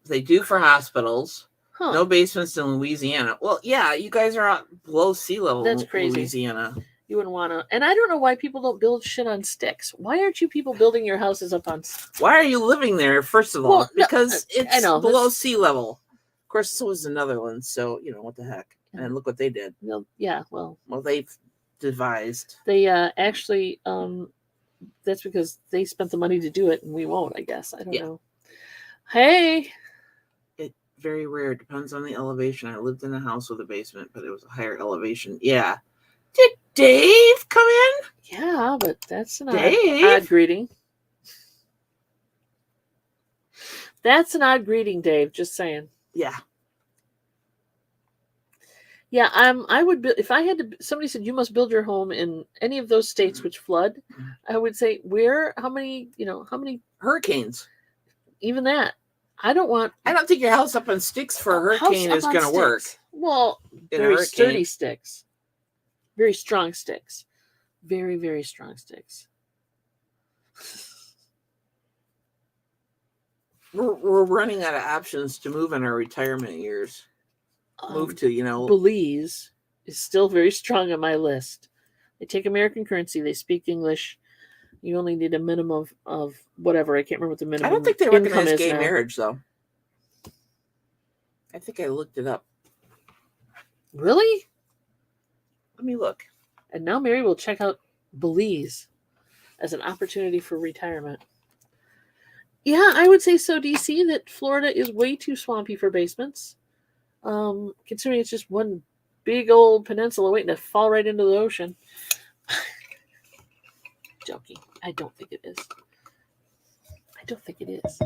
They do for hospitals. Huh. No basements in Louisiana. Well, yeah, you guys are out below sea level. That's crazy. Louisiana. You wouldn't want to. And I don't know why people don't build shit on sticks. Why aren't you people building your houses up on sticks? Why are you living there, first of all? Well, because it's below sea level. Of course, so is the Netherlands. So, what the heck. Yeah. And look what they did. Well, yeah, well, they've devised. They actually, that's because they spent the money to do it, and we won't, I guess. I don't know. Hey. It's very rare. It depends on the elevation. I lived in a house with a basement, but it was a higher elevation. Yeah. Did Dave come in? Yeah, but that's an odd greeting. That's an odd greeting, Dave. Just saying. Yeah. Yeah, I would build, if I had to, somebody said you must build your home in any of those states which flood, I would say how many hurricanes? Even that. I don't think your house up on sticks for a hurricane is going to work. Well, very sturdy sticks. Very strong sticks. Very, very strong sticks. We're running out of options to move in our retirement years. Move to, Belize is still very strong on my list. They take American currency. They speak English. You only need a minimum of whatever. I can't remember what the minimum. I don't think they recognize gay marriage, though. I think I looked it up. Really? Let me look. And now Mary will check out Belize as an opportunity for retirement. Yeah, I would say so, DC, that Florida is way too swampy for basements. Considering it's just one big old peninsula waiting to fall right into the ocean. Joking. I don't think it is. I don't think it is.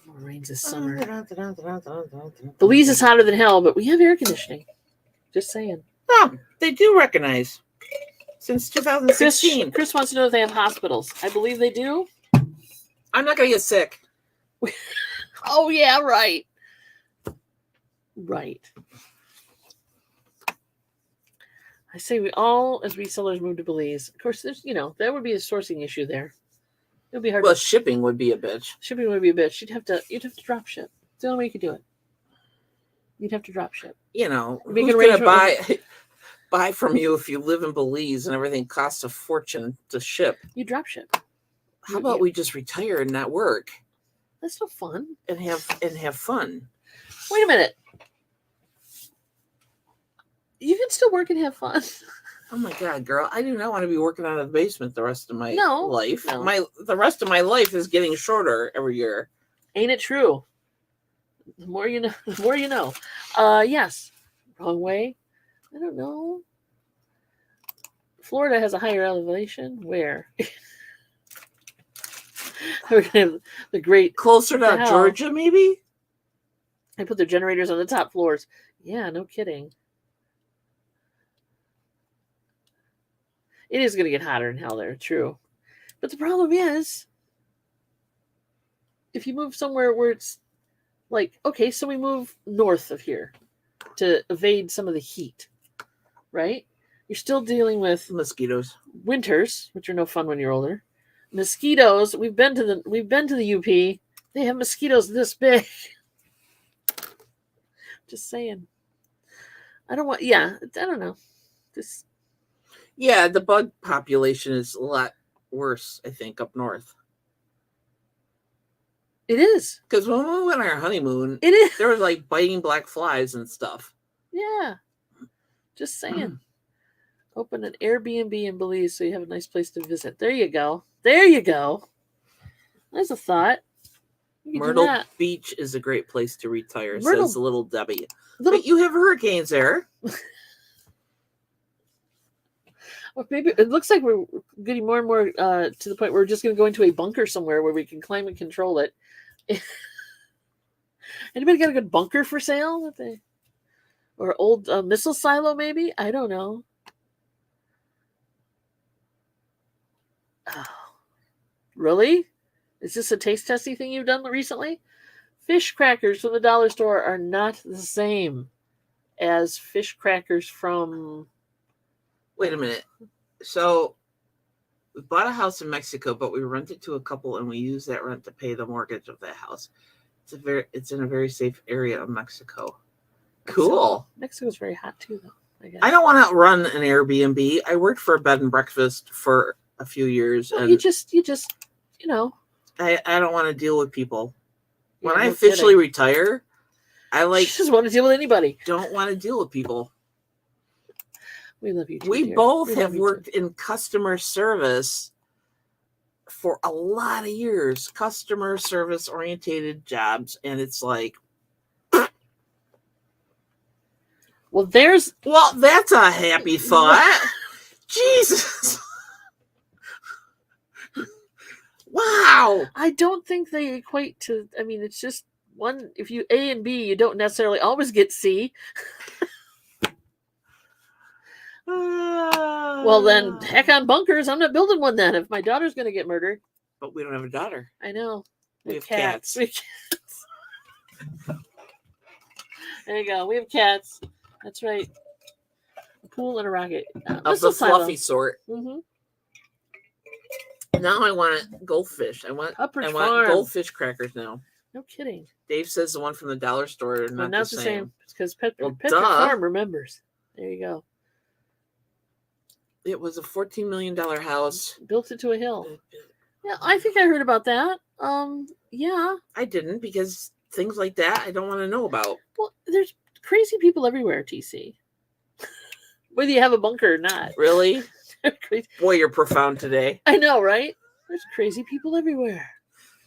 More rains this summer. Belize is hotter than hell, but we have air conditioning. Just saying. Oh, they do recognize. Since 2016. Chris wants to know if they have hospitals. I believe they do. I'm not going to get sick. Oh, yeah, right. Right. I say we all, as resellers, move to Belize. Of course, there's, that would be a sourcing issue there. It would be hard. Well, shipping would be a bitch. Shipping would be a bitch. You'd have to drop ship. It's the only way you could do it. You'd have to drop ship. Who's going to buy from you if you live in Belize and everything costs a fortune to ship? You drop ship. How about we just retire and not work? That's so fun. And have fun. Wait a minute. You can still work and have fun. Oh my God, girl! I do not want to be working out of the basement the rest of my life. No. The rest of my life is getting shorter every year. Ain't it true? The more you know. The more you know. Yes. Wrong way. I don't know. Florida has a higher elevation. Where? We're gonna have the great closer to Georgia, maybe. They put their generators on the top floors. Yeah, no kidding. It is going to get hotter than hell there, true. But the problem is, if you move somewhere where it's like, okay, so we move north of here to evade some of the heat, right? You're still dealing with mosquitoes. Winters, which are no fun when you're older. Mosquitoes. We've been to the UP. They have mosquitoes this big. Just saying. I don't know. Just. Yeah, the bug population is a lot worse, I think, up north. It is. Because when we went on our honeymoon, it is. There was like biting black flies and stuff. Yeah. Just saying. Open an Airbnb in Belize so you have a nice place to visit. There you go. There's a thought. Myrtle Beach is a great place to retire, says Little Debbie. But you have hurricanes there. Well, maybe it looks like we're getting more and more to the point where we're just going to go into a bunker somewhere where we can climate control it. Anybody got a good bunker for sale? Or old missile silo, maybe? I don't know. Oh, really? Is this a taste testy thing you've done recently? Fish crackers from the dollar store are not the same as fish crackers from... Wait a minute. So we bought a house in Mexico, but we rented to a couple and we use that rent to pay the mortgage of that house. It's in a very safe area of Mexico. Cool. Mexico's very hot too, though. I don't want to run an Airbnb. I worked for a bed and breakfast for a few years. Well, and you just I don't want to deal with people. When I officially retire, I just want to deal with anybody. Don't want to deal with people. We love you too, We dear. both have worked in customer service for a lot of years, customer service orientated jobs. And it's like, well, that's a happy thought. Jesus. Wow. I don't think they equate to, it's just one, if you A and B, you don't necessarily always get C. Well, then, heck on bunkers. I'm not building one then if my daughter's going to get murdered. But we don't have a daughter. I know. We have cats. We have cats. There you go. We have cats. That's right. A pool and a rocket. Of the fluffy sort. Mm-hmm. Now I want goldfish. I want goldfish crackers now. No kidding. Dave says the one from the dollar store are not the same. It's because Pet Farm remembers. There you go. It was a $14 million house. Built it to a hill. Yeah, I think I heard about that. Yeah. I didn't, because things like that I don't want to know about. Well, there's crazy people everywhere, TC. Whether you have a bunker or not. Really? Boy, you're profound today. I know, right? There's crazy people everywhere.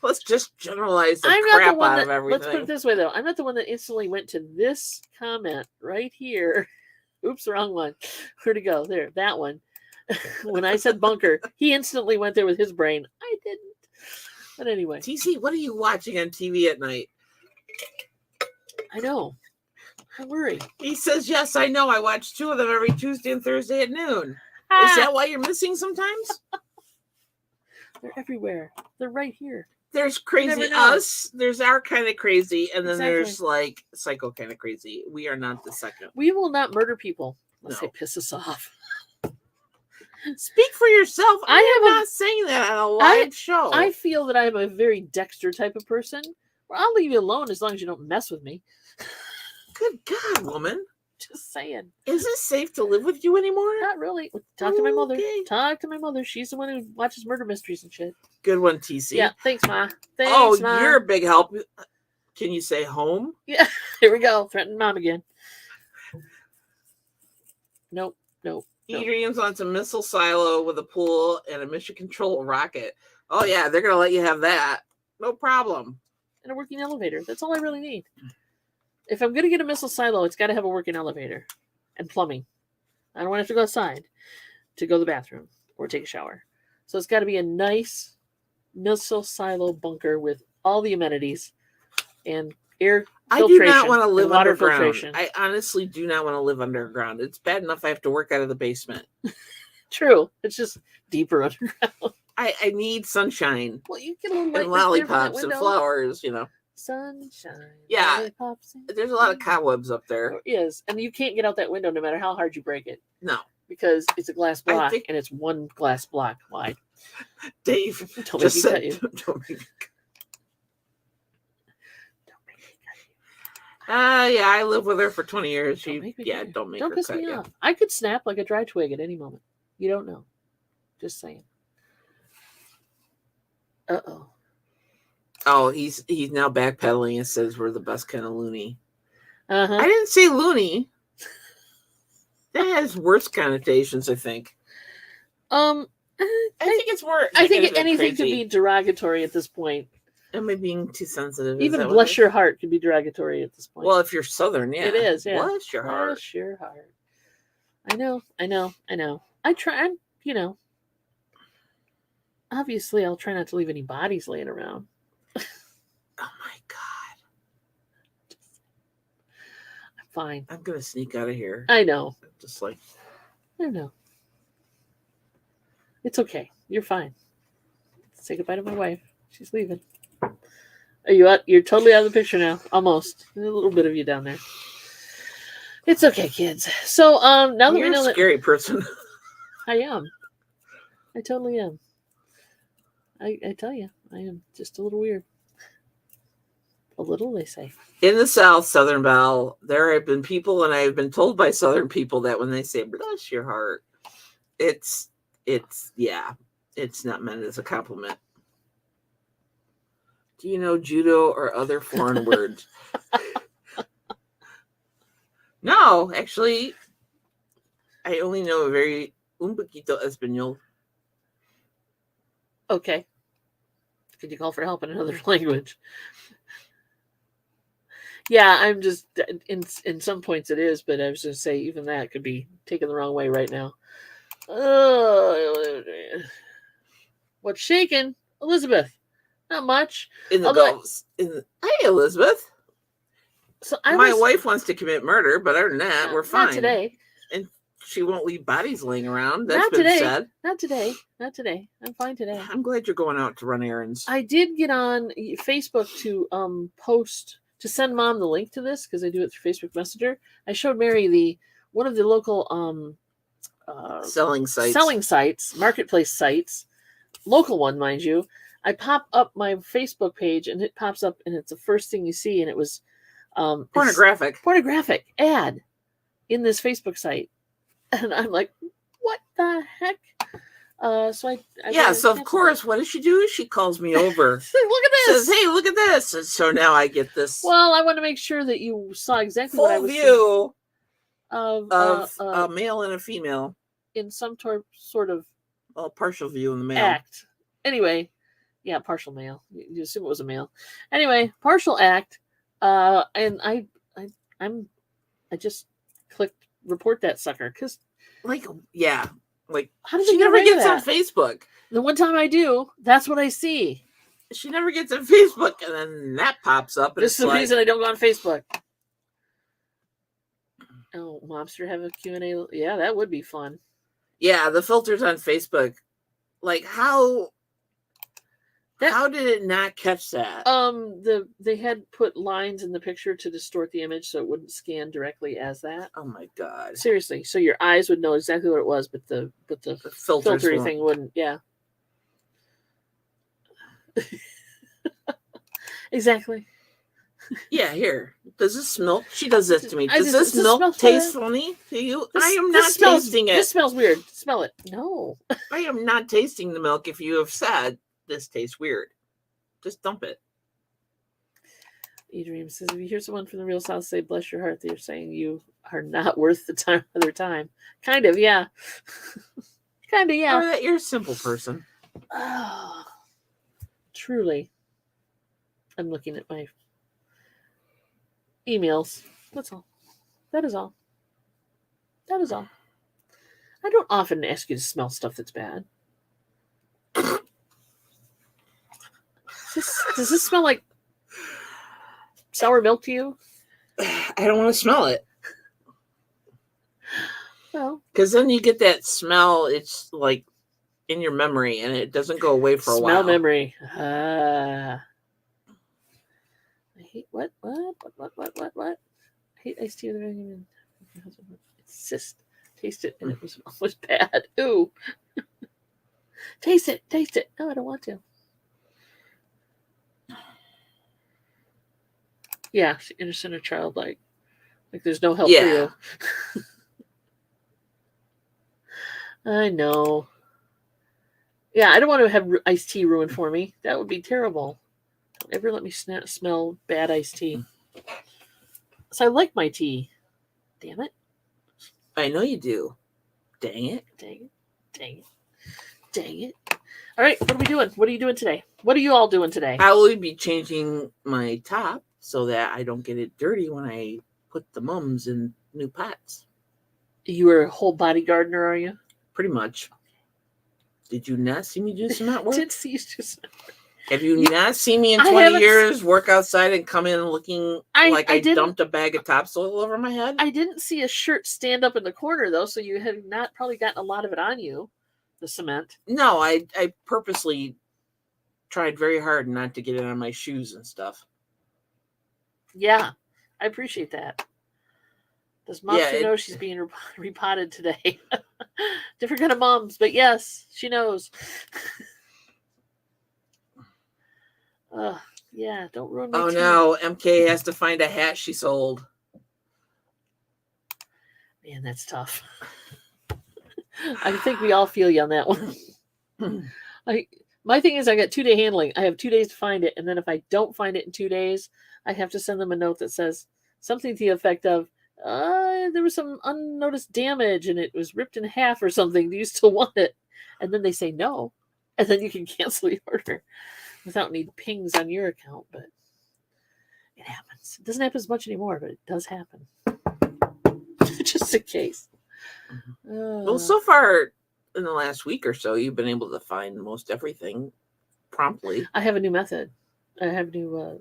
Let's just generalize the crap out of everything. Let's put it this way, though. I'm not the one that instantly went to this comment right here. Oops, wrong one. Where'd it go? There, that one. When I said bunker, he instantly went there with his brain. I didn't. But anyway. TC, what are you watching on TV at night? I know. I worry. He says, yes, I know. I watch 2 of them every Tuesday and Thursday at noon. Is that why you're missing sometimes? They're everywhere. They're right here. There's Crazy Us. There's our kind of crazy. And then Exactly. there's like Psycho kind of crazy. We are not the second. We will not murder people unless No. they piss us off. Speak for yourself. I am not saying that on a live show. I feel that I'm a very Dexter type of person. Well, I'll leave you alone as long as you don't mess with me. Good God, woman. Just saying. Is it safe to live with you anymore? Not really. Talk to my mother. Talk to my mother. She's the one who watches murder mysteries and shit. Good one, TC. Yeah, thanks, Ma. Thanks, Ma. You're a big help. Can you say home? Yeah, here we go. Threaten Mom again. Nope. Adrian's wants a missile silo with a pool and a mission control rocket. Oh, yeah, they're going to let you have that. No problem. And a working elevator. That's all I really need. If I'm going to get a missile silo, it's got to have a working elevator and plumbing. I don't want to have to go outside to go to the bathroom or take a shower. So it's got to be a nice missile silo bunker with all the amenities and air filtration. I do not want to live underground. Filtration. I honestly do not want to live underground. It's bad enough I have to work out of the basement. True. It's just deeper underground. I need sunshine. Well, you get a little light and lollipops and flowers, Sunshine. Yeah. Lollipops. There's a lot of cobwebs up there. There is. And you can't get out that window no matter how hard you break it. No. Because it's a glass block and it's one glass block wide. Dave, don't make me cut you. Don't make me cut you. Yeah, I lived with her for 20 years. Don't make her piss cut me you. off. I could snap like a dry twig at any moment. You don't know. Just saying. Uh-oh. Oh, he's now backpedaling and says we're the best kind of loony. Uh-huh. I didn't say loony. That has worse connotations, I think. I think it's worse. I think anything could be derogatory at this point. Am I being too sensitive? Even bless your heart could be derogatory at this point. Well, if you're Southern, yeah. It is, yeah. Bless your heart. Bless your heart. I know. I try, obviously I'll try not to leave any bodies laying around. Oh my God. I'm fine. I'm going to sneak out of here. I know. Just like. I know. It's okay. You're fine. Say goodbye to my wife. She's leaving. Are you out? You're totally out of the picture now. Almost. There's a little bit of you down there. It's okay, kids. So now that we know you're a scary person. I am. I totally am. I tell you, I am just a little weird. A little, they say. In the South, Southern Belle, there have been people, and I have been told by Southern people that when they say "bless your heart," it's not meant as a compliment. Do you know judo or other foreign words? No, actually, I only know a very un poquito español. Okay. Could you call for help in another language? Yeah, I'm just in some points it is, but I was going to say even that could be taken the wrong way right now. What's shaking, Elizabeth? Not much. In the Gulf. Hey, Elizabeth. So my wife wants to commit murder, but other than that, we're fine. Not today. And she won't leave bodies laying around. That's been said. Not today. Not today. I'm fine today. I'm glad you're going out to run errands. I did get on Facebook to post to send Mom the link to this because I do it through Facebook Messenger. I showed Mary one of the local selling sites, marketplace sites, local one, mind you. I pop up my Facebook page and it pops up and it's the first thing you see, and it was pornographic ad in this Facebook site, and I'm like, what the heck? So of course, what does she do? She calls me over. Look at this. Says, hey, look at this. And so now I get this. Well, I want to make sure that you saw exactly full what I was view of a male and a female in some sort of partial view in the male act. Anyway, yeah, partial male. You assume it was a male. Anyway, partial act. And I just clicked report that sucker because how did she never gets on Facebook? The one time I do, that's what I see. she never gets on Facebook, and then that pops up. And This is the reason I don't go on Facebook. Oh, MoMster have a Q&A? Yeah, that would be fun. Yeah, the filters on Facebook. Like, how did it not catch that? They had put lines in the picture to distort the image so it wouldn't scan directly as that. Oh my god! Seriously, so your eyes would know exactly what it was, but the filtery thing wouldn't. Yeah. Exactly. Yeah, here. Does this milk? She does this to me. Does this milk taste funny to you? I am not tasting it. This smells weird. Smell it. No. I am not tasting the milk if you have said this tastes weird. Just dump it. E-Dream says, if you hear someone from the real South say, bless your heart, they're saying you are not worth the time of their time. Kind of, yeah. Kind of, yeah. Or that you're a simple person. Oh, truly. I'm looking at my emails. That's all. That is all. That is all. I don't often ask you to smell stuff that's bad. Does this smell like sour milk to you? I don't want to smell it. Well, because then you get that smell. It's like in your memory, and it doesn't go away for a while. Smell memory. I hate what? I hate iced tea with everything. It's just taste it, and it was almost bad. Ooh. Taste it. No, I don't want to. Yeah, innocent or childlike. Like there's no help for you. I know. Yeah, I don't want to have iced tea ruined for me. That would be terrible. Don't ever let me smell bad iced tea. So I like my tea. Damn it. I know you do. Dang it. All right, what are we doing? What are you doing today? What are you all doing today? I will be changing my top so that I don't get it dirty when I put the mums in new pots. You are a whole body gardener, are you? Pretty much. Did you not see me do some hot work? I did see you do some hot work. Have you not seen me in 20 years work outside and come in looking like I dumped a bag of topsoil over my head? I didn't see a shirt stand up in the corner, though, so you have not probably gotten a lot of it on you, the cement. No, I purposely tried very hard not to get it on my shoes and stuff. Yeah, I appreciate that. Does MoMster know she's being repotted today? Different kind of moms, but yes, she knows. Yeah, don't ruin my tea. No, MK has to find a hat she sold. Man, that's tough. I think we all feel you on that one. My thing is I got 2-day handling. I have 2 days to find it, and then if I don't find it in 2 days, I have to send them a note that says something to the effect of, there was some unnoticed damage and it was ripped in half or something. Do you still want it? And then they say no. And then you can cancel the order without any pings on your account. But it happens. It doesn't happen as much anymore, but it does happen. Just in case. Well, so far in the last week or so, you've been able to find most everything promptly. I have a new method. I have a new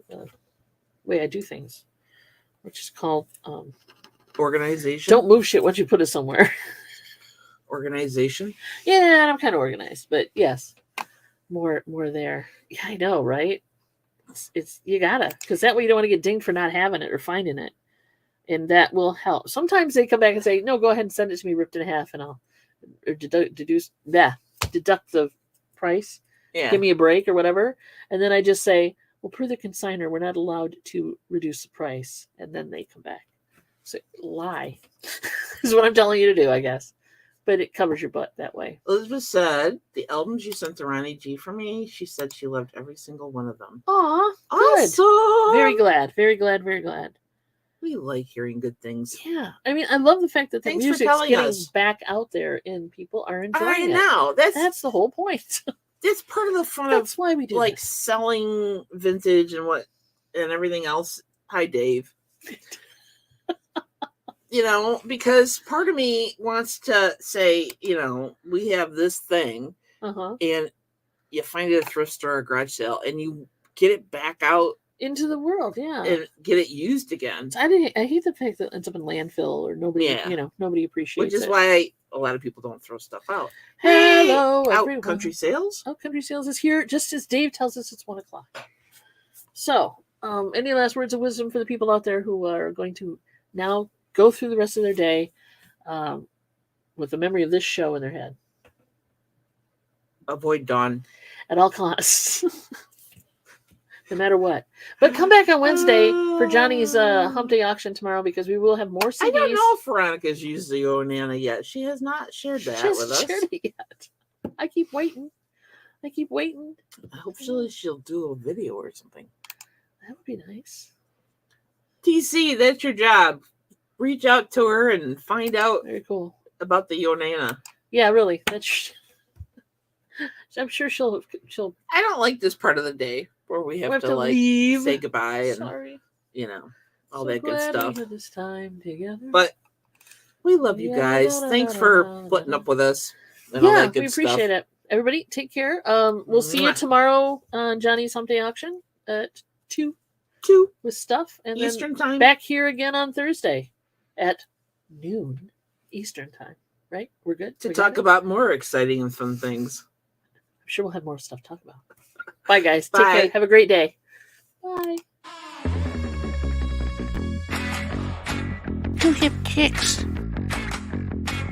way I do things, which is called... organization. Don't move shit once you put it somewhere. Organization. Yeah, I'm kind of organized, but yes, more there. Yeah, I know, right? It's you gotta, because that way you don't want to get dinged for not having it or finding it, and that will help. Sometimes they come back and say, "No, go ahead and send it to me ripped in half, and I'll deduct the price. Yeah, give me a break or whatever." And then I just say, "Well, per the consignor, we're not allowed to reduce the price," and then they come back. So lie is what I'm telling you to do, I guess. But it covers your butt that way. Elizabeth said the albums you sent to Ronnie G for me, she said she loved every single one of them. Aw, awesome. Good. Very glad. We like hearing good things. Yeah. I mean, I love the fact that the music's getting back out there and people are enjoying it. I know. That's the whole point. That's part of the fun That's why we do like this. Selling vintage and everything else. Hi, Dave. Because part of me wants to say, we have this thing, Uh-huh. and you find it at a thrift store or garage sale, and you get it back out into the world, yeah, and get it used again. I hate the fact that it ends up in landfill or nobody, nobody appreciates it. Which is why a lot of people don't throw stuff out. Hello, everyone. Out Country Sales? Out Country Sales is here, just as Dave tells us it's 1:00. So, any last words of wisdom for the people out there who are going to now go through the rest of their day with the memory of this show in their head? Avoid Dawn. At all costs. No matter what. But come back on Wednesday for Johnny's hump day auction tomorrow, because we will have more CDs. I don't know if Veronica's used the Onana yet. She has not shared that with us. Shared it yet. I keep waiting. Hopefully she'll do a video or something. That would be nice. TC, that's your job. Reach out to her and find out Very cool. about the Onana. Yeah, really. I'm sure she'll. I don't like this part of the day where we have to like leave. Say goodbye and all that good stuff. We had this time together. But we love you guys. Thanks for putting up with us. And all that good we appreciate it. Everybody, take care. We'll see you tomorrow on Johnny's Hump Day Auction at 2 with stuff, and Eastern then time. Back here again on Thursday at noon Eastern time. Right? We're good to talk about more exciting and fun things. I'm sure we'll have more stuff to talk about. Bye, guys. Take care. Have a great day. Bye. You hip kicks.